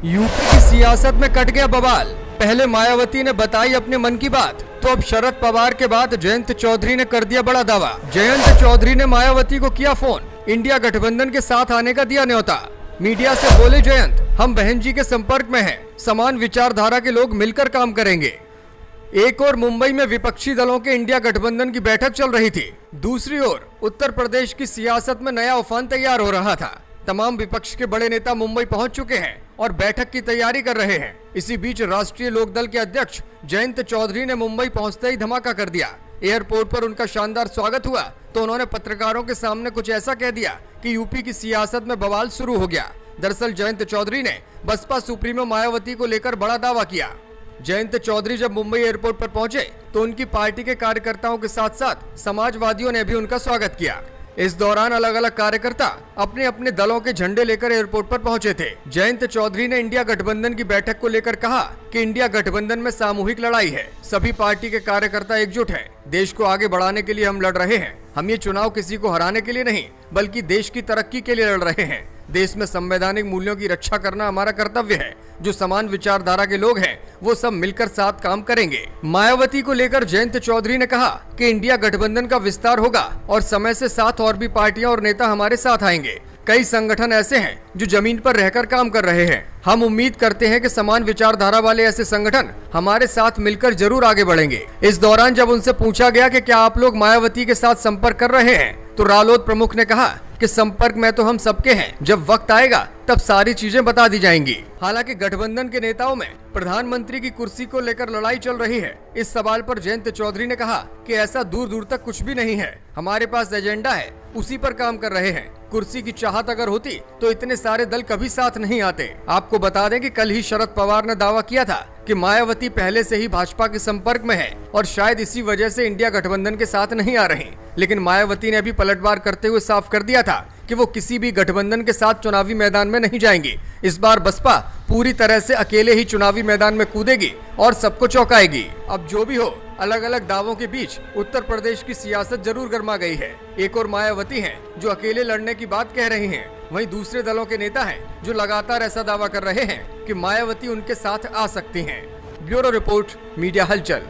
UP की सियासत में कट गया बवाल। पहले मायावती ने बताई अपने मन की बात, तो अब शरद पवार के बाद जयंत चौधरी ने कर दिया बड़ा दावा। जयंत चौधरी ने मायावती को किया फोन, इंडिया गठबंधन के साथ आने का दिया न्योता। मीडिया से बोले जयंत, हम बहन जी के संपर्क में हैं, समान विचारधारा के लोग मिलकर काम करेंगे। एक और मुंबई में विपक्षी दलों के इंडिया गठबंधन की बैठक चल रही थी, दूसरी ओर उत्तर प्रदेश की सियासत में नया उफान तैयार हो रहा था। तमाम विपक्ष के बड़े नेता मुंबई पहुंच चुके हैं और बैठक की तैयारी कर रहे हैं। इसी बीच राष्ट्रीय लोकदल के अध्यक्ष जयंत चौधरी ने मुंबई पहुंचते ही धमाका कर दिया। एयरपोर्ट पर उनका शानदार स्वागत हुआ तो उन्होंने पत्रकारों के सामने कुछ ऐसा कह दिया कि यूपी की सियासत में बवाल शुरू हो गया। दरअसल जयंत चौधरी ने बसपा सुप्रीमो मायावती को लेकर बड़ा दावा किया। जयंत चौधरी जब मुंबई एयरपोर्ट पर पहुंचे तो उनकी पार्टी के कार्यकर्ताओं के साथ साथ समाजवादियों ने भी उनका स्वागत किया। इस दौरान अलग अलग कार्यकर्ता अपने अपने दलों के झंडे लेकर एयरपोर्ट पर पहुंचे थे। जयंत चौधरी ने इंडिया गठबंधन की बैठक को लेकर कहा कि इंडिया गठबंधन में सामूहिक लड़ाई है, सभी पार्टी के कार्यकर्ता एकजुट हैं, देश को आगे बढ़ाने के लिए हम लड़ रहे हैं। हम ये चुनाव किसी को हराने के लिए नहीं बल्कि देश की तरक्की के लिए लड़ रहे हैं। देश में संवैधानिक मूल्यों की रक्षा करना हमारा कर्तव्य है। जो समान विचारधारा के लोग हैं वो सब मिलकर साथ काम करेंगे। मायावती को लेकर जयंत चौधरी ने कहा कि इंडिया गठबंधन का विस्तार होगा और समय से साथ और भी पार्टियां और नेता हमारे साथ आएंगे। कई संगठन ऐसे हैं जो जमीन पर रहकर काम कर रहे हैं। हम उम्मीद करते हैं कि समान विचारधारा वाले ऐसे संगठन हमारे साथ मिलकर जरूर आगे बढ़ेंगे। इस दौरान जब उनसे पूछा गया कि क्या आप लोग मायावती के साथ संपर्क कर रहे हैं तो रालोद प्रमुख ने कहा कि संपर्क में तो हम सबके हैं, जब वक्त आएगा तब सारी चीजें बता दी जाएंगी। हालांकि गठबंधन के नेताओं में प्रधानमंत्री की कुर्सी को लेकर लड़ाई चल रही है। इस सवाल पर जयंत चौधरी ने कहा कि ऐसा दूर दूर तक कुछ भी नहीं है, हमारे पास एजेंडा है, उसी पर काम कर रहे हैं। कुर्सी की चाहत अगर होती तो इतने सारे दल कभी साथ नहीं आते। आपको बता दें कि कल ही शरद पवार ने दावा किया था कि मायावती पहले से ही भाजपा के संपर्क में है और शायद इसी वजह से इंडिया गठबंधन के साथ नहीं आ रही। लेकिन मायावती ने अभी पलटवार करते हुए साफ कर दिया था कि वो किसी भी गठबंधन के साथ चुनावी मैदान में नहीं जाएंगी। इस बार बसपा पूरी तरह से अकेले ही चुनावी मैदान में कूदेगी और सबको चौंकाएगी। अब जो भी हो, अलग अलग दावों के बीच उत्तर प्रदेश की सियासत जरूर गर्मा गई है। एक और मायावती हैं जो अकेले लड़ने की बात कह रही हैं, वहीं दूसरे दलों के नेता हैं जो लगातार ऐसा दावा कर रहे हैं कि मायावती उनके साथ आ सकती हैं। ब्यूरो रिपोर्ट, मीडिया हलचल।